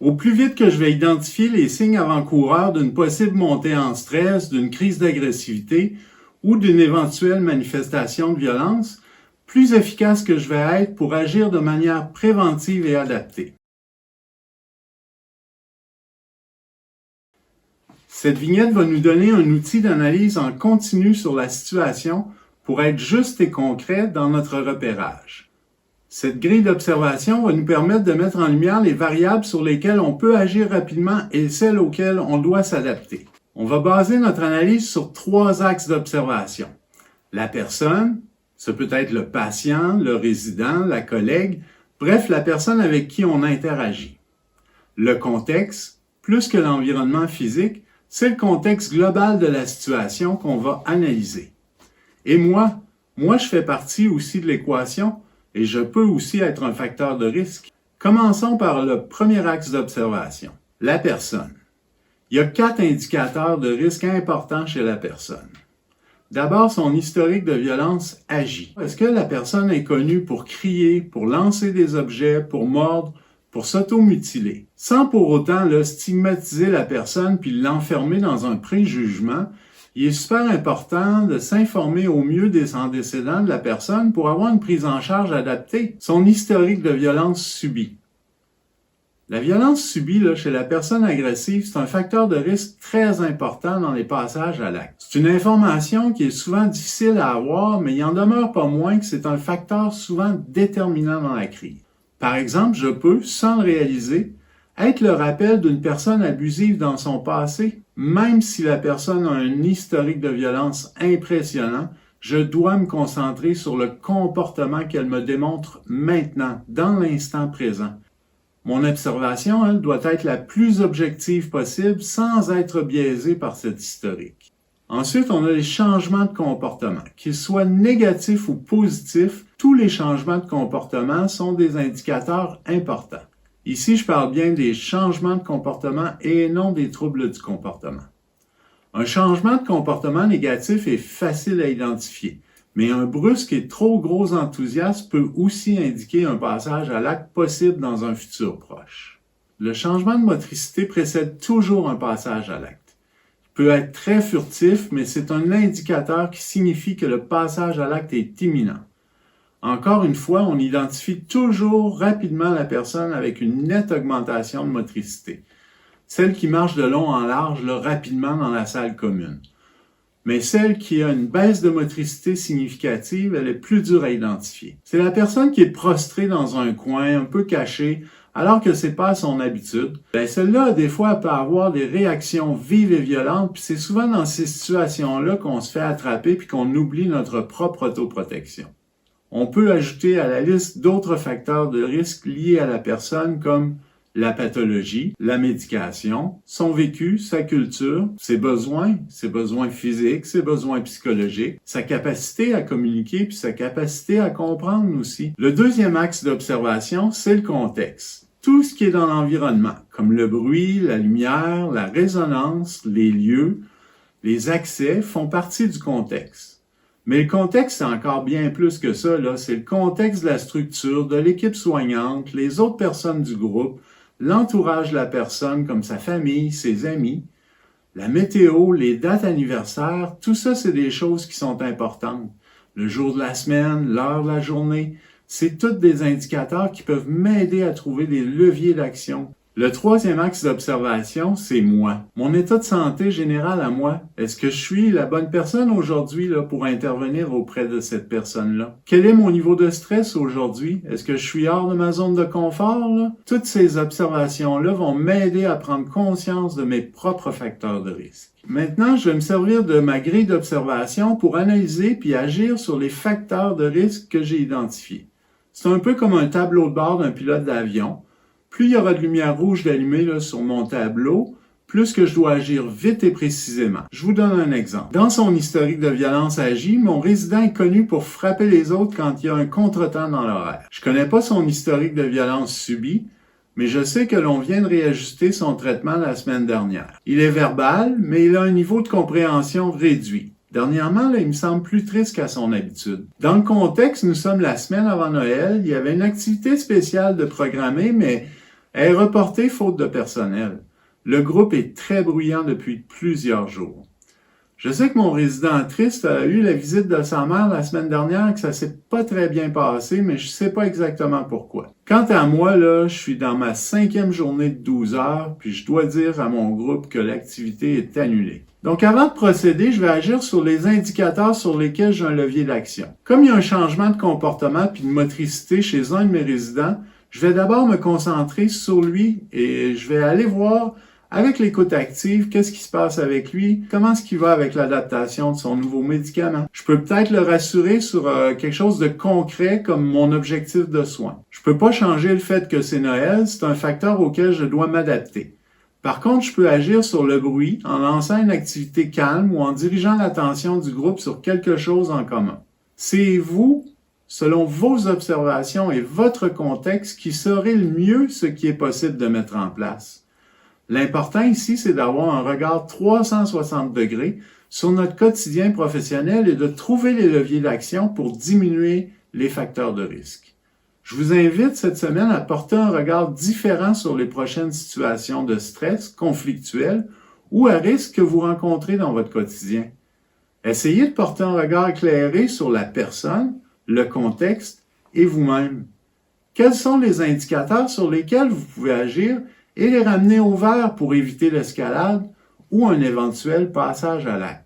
Au plus vite que je vais identifier les signes avant-coureurs d'une possible montée en stress, d'une crise d'agressivité ou d'une éventuelle manifestation de violence, plus efficace que je vais être pour agir de manière préventive et adaptée. Cette vignette va nous donner un outil d'analyse en continu sur la situation pour être juste et concret dans notre repérage. Cette grille d'observation va nous permettre de mettre en lumière les variables sur lesquelles on peut agir rapidement et celles auxquelles on doit s'adapter. On va baser notre analyse sur 3 axes d'observation. La personne, ce peut être le patient, le résident, la collègue, bref, la personne avec qui on interagit. Le contexte, plus que l'environnement physique, c'est le contexte global de la situation qu'on va analyser. Et moi, je fais partie aussi de l'équation et je peux aussi être un facteur de risque. Commençons par le premier axe d'observation, la personne. Il y a 4 indicateurs de risque importants chez la personne. D'abord, son historique de violence agit. Est-ce que la personne est connue pour crier, pour lancer des objets, pour mordre, pour s'automutiler? Sans pour autant stigmatiser la personne puis l'enfermer dans un préjugement, il est super important de s'informer au mieux des antécédents de la personne pour avoir une prise en charge adaptée. Son historique de violence subie. La violence subie chez la personne agressive, c'est un facteur de risque très important dans les passages à l'acte. C'est une information qui est souvent difficile à avoir, mais il en demeure pas moins que c'est un facteur souvent déterminant dans la crise. Par exemple, je peux, sans le réaliser, être le rappel d'une personne abusive dans son passé. Même si la personne a un historique de violence impressionnant, je dois me concentrer sur le comportement qu'elle me démontre maintenant, dans l'instant présent. Mon observation, elle, doit être la plus objective possible sans être biaisée par cet historique. Ensuite, on a les changements de comportement. Qu'ils soient négatifs ou positifs, tous les changements de comportement sont des indicateurs importants. Ici, je parle bien des changements de comportement et non des troubles du comportement. Un changement de comportement négatif est facile à identifier, mais un brusque et trop gros enthousiasme peut aussi indiquer un passage à l'acte possible dans un futur proche. Le changement de motricité précède toujours un passage à l'acte. Il peut être très furtif, mais c'est un indicateur qui signifie que le passage à l'acte est imminent. Encore une fois, on identifie toujours rapidement la personne avec une nette augmentation de motricité. Celle qui marche de long en large rapidement dans la salle commune. Mais celle qui a une baisse de motricité significative, elle est plus dure à identifier. C'est la personne qui est prostrée dans un coin, un peu cachée, alors que c'est pas son habitude. Celle-là, des fois, elle peut avoir des réactions vives et violentes, puis c'est souvent dans ces situations-là qu'on se fait attraper puis qu'on oublie notre propre autoprotection. On peut ajouter à la liste d'autres facteurs de risque liés à la personne comme la pathologie, la médication, son vécu, sa culture, ses besoins physiques, ses besoins psychologiques, sa capacité à communiquer puis sa capacité à comprendre aussi. Le deuxième axe d'observation, c'est le contexte. Tout ce qui est dans l'environnement, comme le bruit, la lumière, la résonance, les lieux, les accès font partie du contexte. Mais le contexte, c'est encore bien plus que ça, c'est le contexte de la structure, de l'équipe soignante, les autres personnes du groupe, l'entourage de la personne comme sa famille, ses amis, la météo, les dates anniversaires, tout ça, c'est des choses qui sont importantes. Le jour de la semaine, l'heure de la journée, c'est tous des indicateurs qui peuvent m'aider à trouver des leviers d'action. Le troisième axe d'observation, c'est moi. Mon état de santé général à moi. Est-ce que je suis la bonne personne aujourd'hui pour intervenir auprès de cette personne-là? Quel est mon niveau de stress aujourd'hui? Est-ce que je suis hors de ma zone de confort? Toutes ces observations-là vont m'aider à prendre conscience de mes propres facteurs de risque. Maintenant, je vais me servir de ma grille d'observation pour analyser puis agir sur les facteurs de risque que j'ai identifiés. C'est un peu comme un tableau de bord d'un pilote d'avion. Plus il y aura de lumière rouge d'allumée sur mon tableau, plus que je dois agir vite et précisément. Je vous donne un exemple. Dans son historique de violence agi, mon résident est connu pour frapper les autres quand il y a un contretemps dans l'horaire. Je connais pas son historique de violence subie, mais je sais que l'on vient de réajuster son traitement la semaine dernière. Il est verbal, mais il a un niveau de compréhension réduit. Dernièrement, il me semble plus triste qu'à son habitude. Dans le contexte, nous sommes la semaine avant Noël, il y avait une activité spéciale de programmer, mais est reportée faute de personnel. Le groupe est très bruyant depuis plusieurs jours. Je sais que mon résident triste a eu la visite de sa mère la semaine dernière et que ça s'est pas très bien passé, mais je sais pas exactement pourquoi. Quant à moi, là, je suis dans ma 5e journée de 12 heures, puis je dois dire à mon groupe que l'activité est annulée. Donc avant de procéder, je vais agir sur les indicateurs sur lesquels j'ai un levier d'action. Comme il y a un changement de comportement puis de motricité chez un de mes résidents, je vais d'abord me concentrer sur lui et je vais aller voir avec l'écoute active, qu'est-ce qui se passe avec lui, comment est-ce qu'il va avec l'adaptation de son nouveau médicament. Je peux peut-être le rassurer sur quelque chose de concret comme mon objectif de soin. Je peux pas changer le fait que c'est Noël, c'est un facteur auquel je dois m'adapter. Par contre, je peux agir sur le bruit en lançant une activité calme ou en dirigeant l'attention du groupe sur quelque chose en commun. C'est vous, selon vos observations et votre contexte, qui saurez le mieux ce qui est possible de mettre en place. L'important ici, c'est d'avoir un regard 360 degrés sur notre quotidien professionnel et de trouver les leviers d'action pour diminuer les facteurs de risque. Je vous invite cette semaine à porter un regard différent sur les prochaines situations de stress, conflictuelles ou à risque que vous rencontrez dans votre quotidien. Essayez de porter un regard éclairé sur la personne, le contexte et vous-même. Quels sont les indicateurs sur lesquels vous pouvez agir et les ramener au vert pour éviter l'escalade ou un éventuel passage à l'acte?